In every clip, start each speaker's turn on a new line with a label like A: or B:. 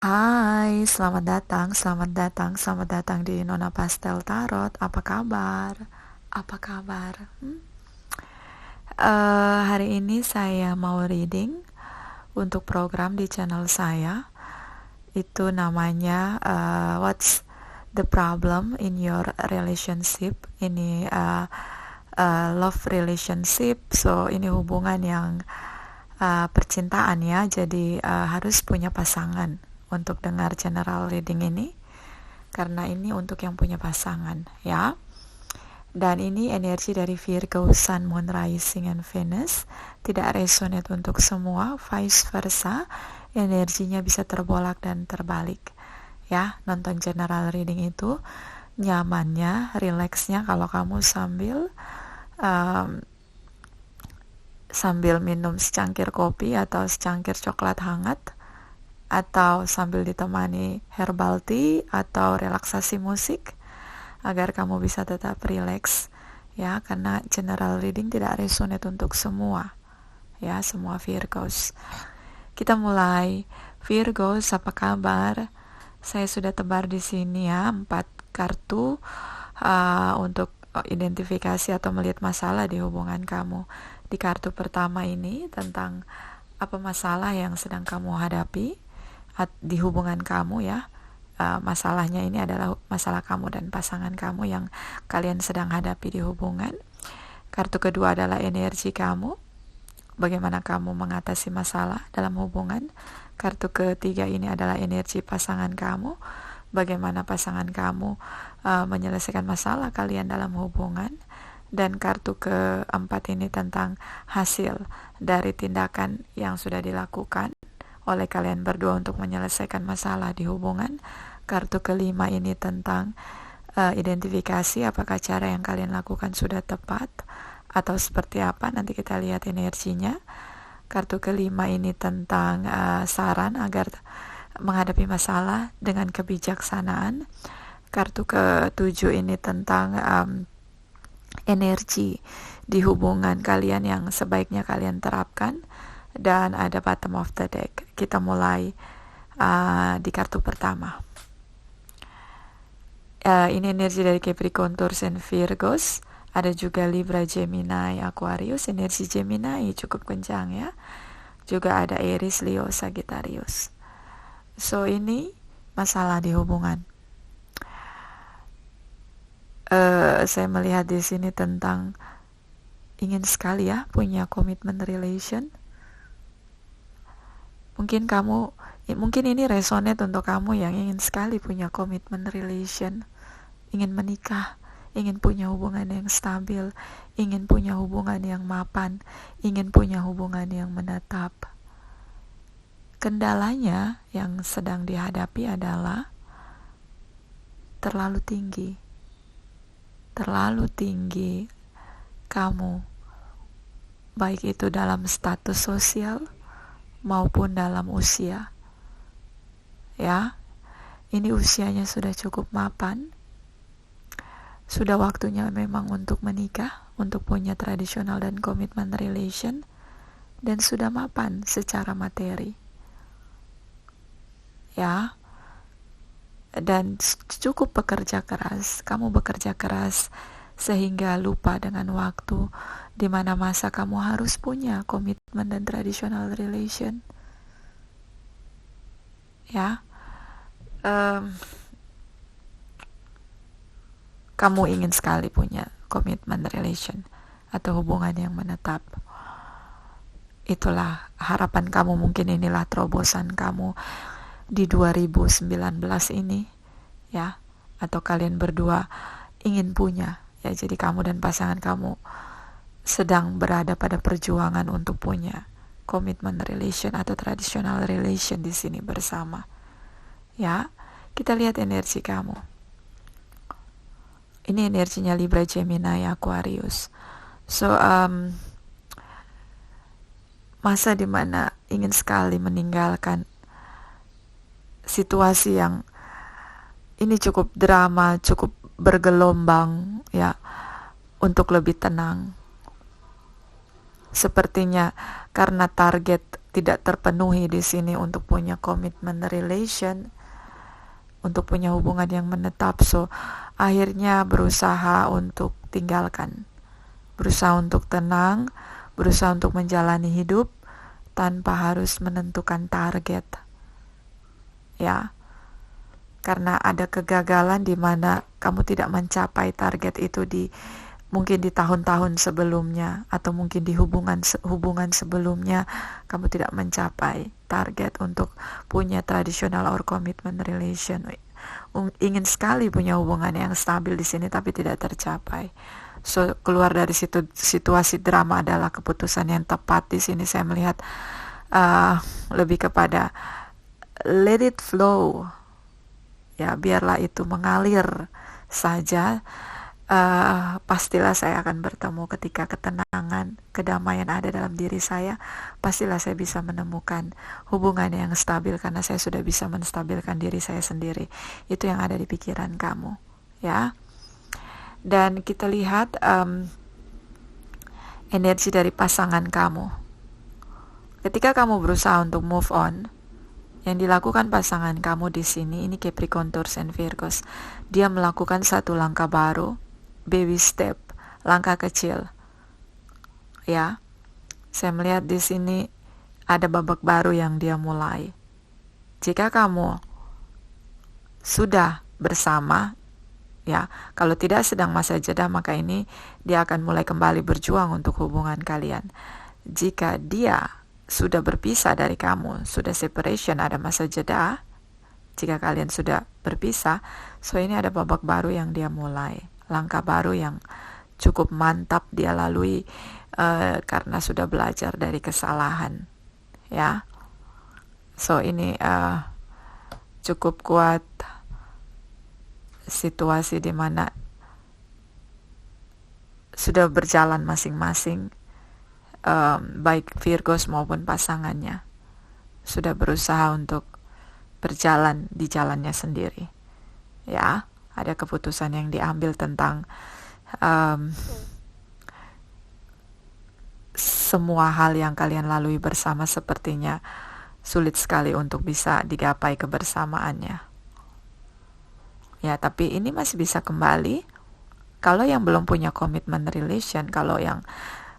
A: Hai, selamat datang di Nona Pastel Tarot. Apa kabar? Apa kabar? Hari ini saya mau reading untuk program di channel saya. Itu namanya What's the Problem in Your Relationship? Ini love relationship. So ini hubungan yang percintaan ya. Jadi harus punya pasangan untuk dengar general reading ini, karena ini untuk yang punya pasangan ya. Dan ini energi dari Virgo, Sun, Moon, Rising, and Venus. Tidak resonate untuk semua, vice versa. Energinya bisa terbolak dan terbalik. Ya, nonton general reading itu nyamannya, rileksnya kalau kamu sambil minum secangkir kopi atau secangkir coklat hangat, atau sambil ditemani herbal tea atau relaksasi musik, agar kamu bisa tetap rileks ya, karena general reading tidak resonate untuk semua ya, semua Virgos. Kita mulai. Virgos, apa kabar? Saya sudah tebar di sini ya 4 kartu untuk identifikasi atau melihat masalah di hubungan kamu. Di kartu pertama ini tentang apa masalah yang sedang kamu hadapi di hubungan kamu ya. Masalahnya ini adalah masalah kamu dan pasangan kamu yang kalian sedang hadapi di hubungan. Kartu kedua adalah energi kamu, bagaimana kamu mengatasi masalah dalam hubungan. Kartu ketiga ini adalah energi pasangan kamu, bagaimana pasangan kamu menyelesaikan masalah kalian dalam hubungan. Dan kartu keempat ini tentang hasil dari tindakan yang sudah dilakukan oleh kalian berdua untuk menyelesaikan masalah di hubungan. Kartu kelima ini tentang identifikasi, apakah cara yang kalian lakukan sudah tepat atau seperti apa, nanti kita lihat energinya. Kartu kelima ini tentang saran agar menghadapi masalah dengan kebijaksanaan. Kartu ketujuh ini tentang energi di hubungan kalian yang sebaiknya kalian terapkan. Dan ada bottom of the deck. Kita mulai di kartu pertama. Ini energi dari Capricorn, Taurus, and Virgos. Ada juga Libra, Gemini, Aquarius. Energi Gemini cukup kencang ya. Juga ada Aries, Leo, Sagittarius. So ini masalah di hubungan. Saya melihat di sini tentang ingin sekali ya punya commitment relation. Mungkin ini resonate untuk kamu yang ingin sekali punya commitment relation, ingin menikah, ingin punya hubungan yang stabil, ingin punya hubungan yang mapan, ingin punya hubungan yang menetap. Kendalanya yang sedang dihadapi adalah terlalu tinggi kamu, baik itu dalam status sosial maupun dalam usia ya. Ini usianya sudah cukup mapan, sudah waktunya memang untuk menikah, untuk punya tradisional dan commitment relation, dan sudah mapan secara materi ya. Dan cukup bekerja keras, kamu bekerja keras sehingga lupa dengan waktu, di mana masa kamu harus punya komitmen dan traditional relation ya. Kamu ingin sekali punya komitmen relation atau hubungan yang menetap. Itulah harapan kamu, mungkin inilah terobosan kamu di 2019 ini ya, atau kalian berdua ingin punya ya. Jadi kamu dan pasangan kamu sedang berada pada perjuangan untuk punya commitment relation atau traditional relation di sini bersama ya. Kita lihat energi kamu. Ini energinya Libra, Gemini, Aquarius. So masa dimana ingin sekali meninggalkan situasi yang ini cukup drama, cukup bergelombang ya, untuk lebih tenang. Sepertinya karena target tidak terpenuhi di sini untuk punya commitment relation, untuk punya hubungan yang menetap. So akhirnya berusaha untuk tinggalkan, berusaha untuk tenang, berusaha untuk menjalani hidup tanpa harus menentukan target, ya. Karena ada kegagalan di mana kamu tidak mencapai target itu mungkin di tahun-tahun sebelumnya, atau mungkin di hubungan sebelumnya kamu tidak mencapai target untuk punya traditional or commitment relation. Ingin sekali punya hubungan yang stabil di sini tapi tidak tercapai. So keluar dari situasi drama adalah keputusan yang tepat. Di sini saya melihat lebih kepada let it flow, ya, biarlah itu mengalir saja. Pastilah saya akan bertemu ketika ketenangan, kedamaian ada dalam diri saya. Pastilah saya bisa menemukan hubungan yang stabil karena saya sudah bisa menstabilkan diri saya sendiri. Itu yang ada di pikiran kamu, ya. Dan kita lihat energi dari pasangan kamu. Ketika kamu berusaha untuk move on, yang dilakukan pasangan kamu di sini, ini Capricorn, Taurus, and Virgos, dia melakukan satu langkah baru, baby step, langkah kecil. Ya, saya melihat di sini ada babak baru yang dia mulai. Jika kamu sudah bersama, ya, kalau tidak sedang masa jeda, maka ini dia akan mulai kembali berjuang untuk hubungan kalian. Jika dia sudah berpisah dari kamu, sudah separation, ada masa jeda. Jika kalian sudah berpisah, so ini ada babak baru yang dia mulai, langkah baru yang cukup mantap dia lalui karena sudah belajar dari kesalahan, ya. So ini cukup kuat situasi di mana sudah berjalan masing-masing. Baik Virgos maupun pasangannya sudah berusaha untuk berjalan di jalannya sendiri, ya. Ada keputusan yang diambil tentang semua hal yang kalian lalui bersama sepertinya sulit sekali untuk bisa digapai kebersamaannya, ya. Tapi ini masih bisa kembali kalau yang belum punya commitment relation, kalau yang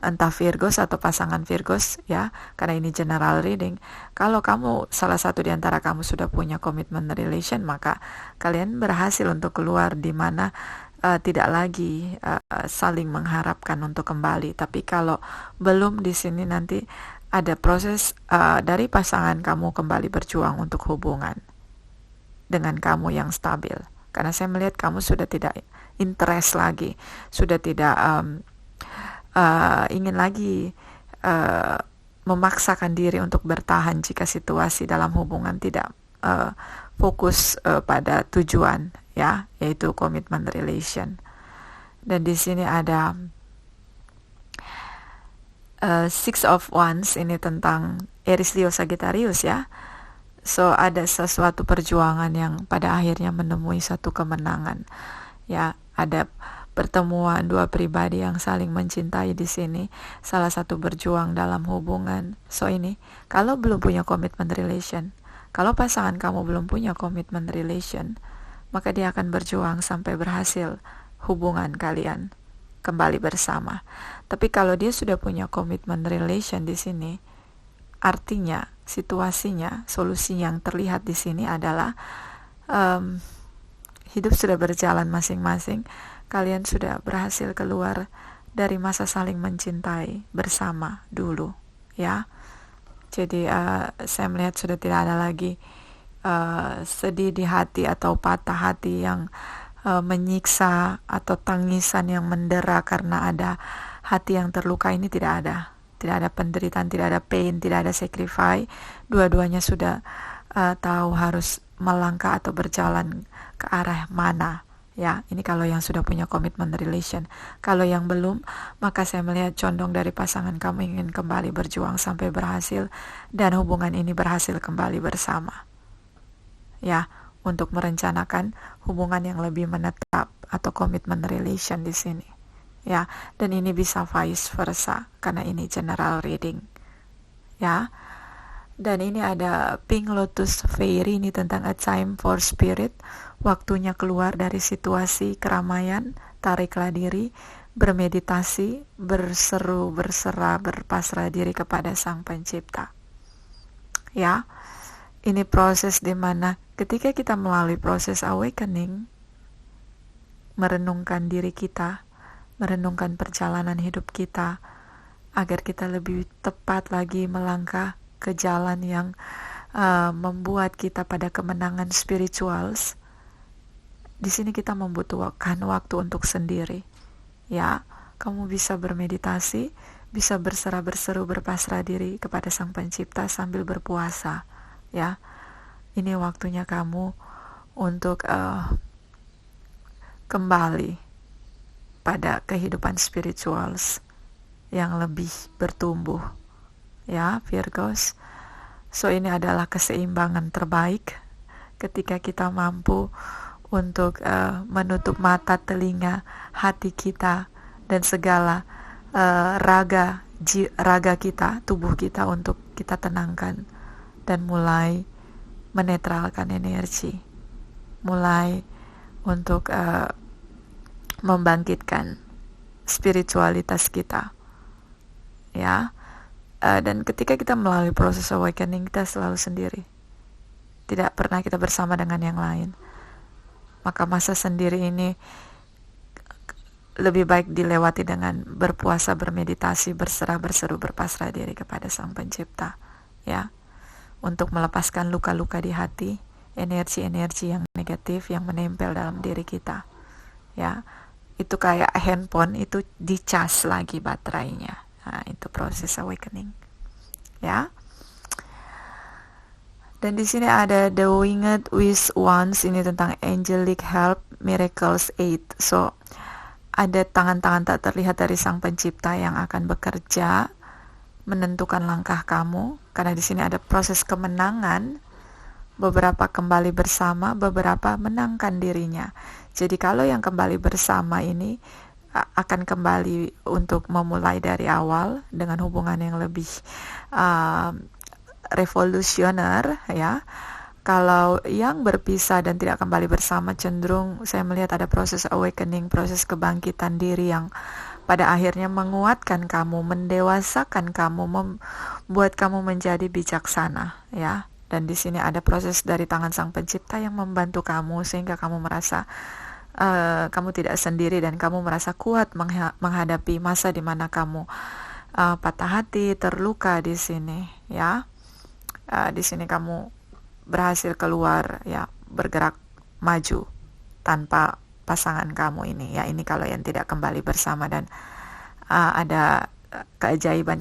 A: entah Virgos atau pasangan Virgos, ya, karena ini general reading. Kalau kamu, salah satu di antara kamu sudah punya commitment relation, maka kalian berhasil untuk keluar di mana tidak lagi saling mengharapkan untuk kembali. Tapi kalau belum, di sini nanti ada proses dari pasangan kamu kembali berjuang untuk hubungan dengan kamu yang stabil. Karena saya melihat kamu sudah tidak interest lagi, sudah tidak ingin lagi memaksakan diri untuk bertahan jika situasi dalam hubungan tidak fokus pada tujuan, ya, yaitu commitment relation. Dan di sini ada Six of Wands, ini tentang Aries, Leo, Sagittarius, ya. So ada sesuatu perjuangan yang pada akhirnya menemui satu kemenangan, ya. Ada pertemuan dua pribadi yang saling mencintai di sini. Salah satu berjuang dalam hubungan. So ini, kalau belum punya commitment relation, kalau pasangan kamu belum punya commitment relation, maka dia akan berjuang sampai berhasil hubungan kalian kembali bersama. Tapi kalau dia sudah punya commitment relation di sini, artinya situasinya, solusi yang terlihat di sini adalah hidup sudah berjalan masing-masing. Kalian sudah berhasil keluar dari masa saling mencintai bersama dulu, ya. Jadi saya melihat sudah tidak ada lagi sedih di hati atau patah hati yang menyiksa, atau tangisan yang mendera karena ada hati yang terluka. Ini tidak ada. Tidak ada penderitaan, tidak ada pain, tidak ada sacrifice. Dua-duanya sudah tahu harus melangkah atau berjalan ke arah mana. Ya, ini kalau yang sudah punya commitment relation. Kalau yang belum, maka saya melihat condong dari pasangan kamu ingin kembali berjuang sampai berhasil, dan hubungan ini berhasil kembali bersama. Ya, untuk merencanakan hubungan yang lebih menetap atau commitment relation di sini. Ya, dan ini bisa vice versa karena ini general reading. Ya. Dan ini ada Pink Lotus Fairy, ini tentang a time for spirit, waktunya keluar dari situasi keramaian, tariklah diri, bermeditasi, berseru, berserah, berpasrah diri kepada Sang Pencipta. Ya, ini proses di mana ketika kita melalui proses awakening, merenungkan diri kita, merenungkan perjalanan hidup kita, agar kita lebih tepat lagi melangkah ke jalan yang membuat kita pada kemenangan spiritual. Di sini kita membutuhkan waktu untuk sendiri. Ya, kamu bisa bermeditasi, bisa berserah berseru berpasrah diri kepada Sang Pencipta sambil berpuasa. Ya, ini waktunya kamu untuk kembali pada kehidupan spiritual yang lebih bertumbuh. Ya, Virgos. So ini adalah keseimbangan terbaik ketika kita mampu untuk menutup mata, telinga, hati kita dan segala raga kita, tubuh kita, untuk kita tenangkan dan mulai menetralkan energi, mulai untuk membangkitkan spiritualitas kita. Ya. Dan ketika kita melalui proses awakening, kita selalu sendiri. Tidak pernah kita bersama dengan yang lain. Maka masa sendiri ini lebih baik dilewati dengan berpuasa, bermeditasi, berserah, berseru, berpasrah diri kepada Sang Pencipta. Ya, untuk melepaskan luka-luka di hati, energi-energi yang negatif yang menempel dalam diri kita. Ya, itu kayak handphone, itu dicas lagi baterainya. Nah, itu proses awakening. Ya. Dan di sini ada The Winged Wish Wands, ini tentang angelic help, miracles aid. So, ada tangan-tangan tak terlihat dari Sang Pencipta yang akan bekerja menentukan langkah kamu, karena di sini ada proses kemenangan. Beberapa kembali bersama, beberapa menangkan dirinya. Jadi kalau yang kembali bersama ini akan kembali untuk memulai dari awal dengan hubungan yang lebih revolusioner, ya. Kalau yang berpisah dan tidak kembali bersama, cenderung saya melihat ada proses awakening, proses kebangkitan diri yang pada akhirnya menguatkan kamu, mendewasakan kamu, membuat kamu menjadi bijaksana, ya. Dan di sini ada proses dari tangan Sang Pencipta yang membantu kamu sehingga kamu merasa kamu tidak sendiri dan kamu merasa kuat menghadapi masa di mana kamu patah hati, terluka di sini, ya. Di sini kamu berhasil keluar, ya, bergerak maju tanpa pasangan kamu ini, ya. Ini kalau yang tidak kembali bersama, dan ada keajaiban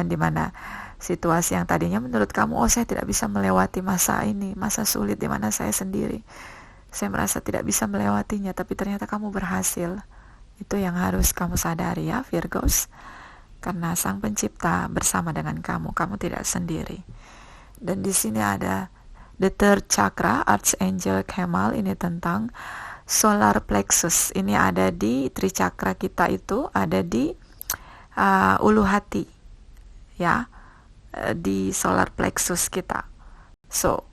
A: di mana situasi yang tadinya menurut kamu, oh saya tidak bisa melewati masa ini, masa sulit di mana saya sendiri, saya merasa tidak bisa melewatinya, tapi ternyata kamu berhasil. Itu yang harus kamu sadari, ya, Virgos. Karena Sang Pencipta bersama dengan kamu, kamu tidak sendiri. Dan di sini ada The Third Chakra, Archangel Kemal, ini tentang solar plexus. Ini ada di tricakra kita, itu ada di ulu hati, ya, di solar plexus kita. So,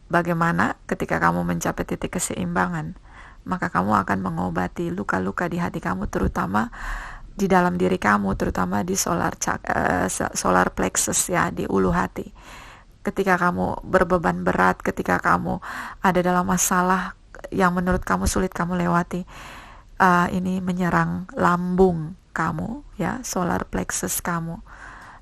A: bagaimana ketika kamu mencapai titik keseimbangan, maka kamu akan mengobati luka-luka di hati kamu, terutama di dalam diri kamu, terutama di solar plexus, ya, di ulu hati. Ketika kamu berbeban berat, ketika kamu ada dalam masalah yang menurut kamu sulit kamu lewati, ini menyerang lambung kamu, ya, solar plexus kamu.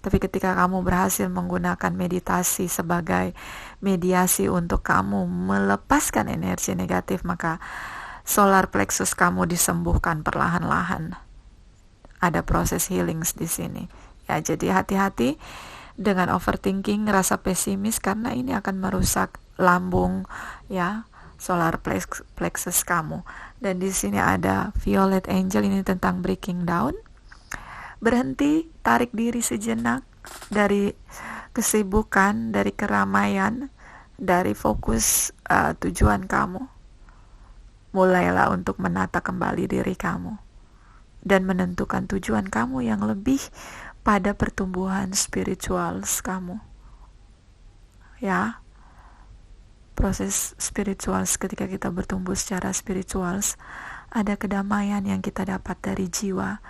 A: Tapi ketika kamu berhasil menggunakan meditasi sebagai mediasi untuk kamu melepaskan energi negatif, maka solar plexus kamu disembuhkan perlahan-lahan. Ada proses healing di sini. Ya, jadi hati-hati dengan overthinking, rasa pesimis, karena ini akan merusak lambung, ya, solar plexus kamu. Dan di sini ada Violet Angel, ini tentang breaking down. Berhenti, tarik diri sejenak dari kesibukan, dari keramaian, dari fokus tujuan kamu. Mulailah untuk menata kembali diri kamu dan menentukan tujuan kamu yang lebih pada pertumbuhan spiritual kamu. Ya, proses spiritual ketika kita bertumbuh secara spiritual, ada kedamaian yang kita dapat dari jiwa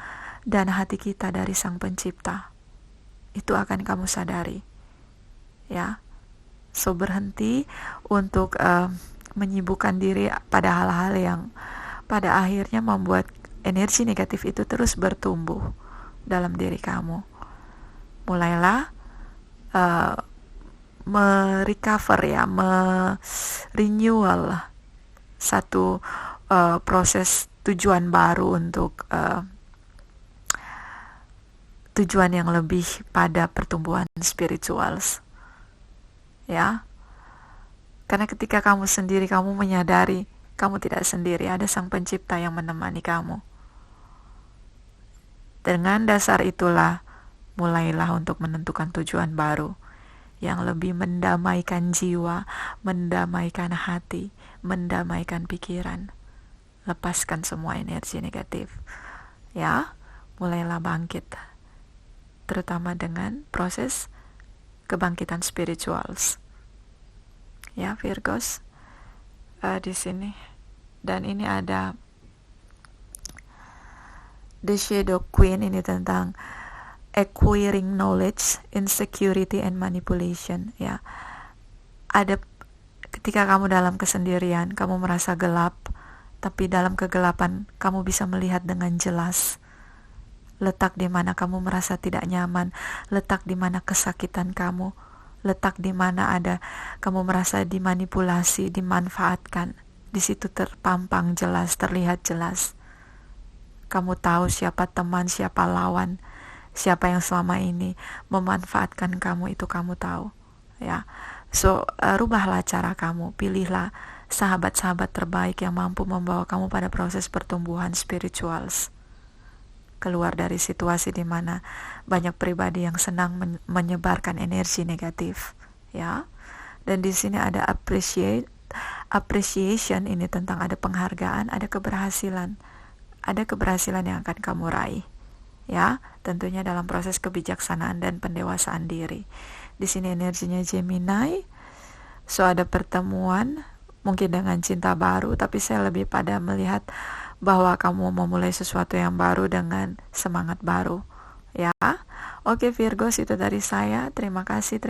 A: dan hati kita dari Sang Pencipta. Itu akan kamu sadari. Ya. So berhenti untuk menyibukkan diri pada hal-hal yang pada akhirnya membuat energi negatif itu terus bertumbuh dalam diri kamu. Mulailah merecover ya, renewal satu proses tujuan baru untuk tujuan yang lebih pada pertumbuhan spiritual. Ya, karena ketika kamu sendiri, kamu menyadari kamu tidak sendiri, ada Sang Pencipta yang menemani kamu. Dengan dasar itulah mulailah untuk menentukan tujuan baru yang lebih mendamaikan jiwa, mendamaikan hati, mendamaikan pikiran. Lepaskan semua energi negatif. Ya, mulailah bangkit. Terutama dengan proses kebangkitan spiritual. Ya, Virgos. Di sini. Dan ini ada The Shadow Queen, ini tentang acquiring knowledge, insecurity and manipulation. Ya, ada ketika kamu dalam kesendirian, kamu merasa gelap, tapi dalam kegelapan kamu bisa melihat dengan jelas letak di mana kamu merasa tidak nyaman, letak di mana kesakitan kamu, letak di mana ada kamu merasa dimanipulasi, dimanfaatkan. Di situ terpampang jelas, terlihat jelas. Kamu tahu siapa teman, siapa lawan, siapa yang selama ini memanfaatkan kamu, itu kamu tahu. Ya, so rubahlah cara kamu, pilihlah sahabat-sahabat terbaik yang mampu membawa kamu pada proses pertumbuhan spiritual. Keluar dari situasi di mana banyak pribadi yang senang menyebarkan energi negatif. Ya, dan di sini ada appreciation, ini tentang ada penghargaan, ada keberhasilan yang akan kamu raih. Ya, tentunya dalam proses kebijaksanaan dan pendewasaan diri. Di sini energinya Gemini. So ada pertemuan mungkin dengan cinta baru, tapi saya lebih pada melihat bahwa kamu memulai sesuatu yang baru dengan semangat baru. Ya. Oke Virgos, itu dari saya. Terima kasih.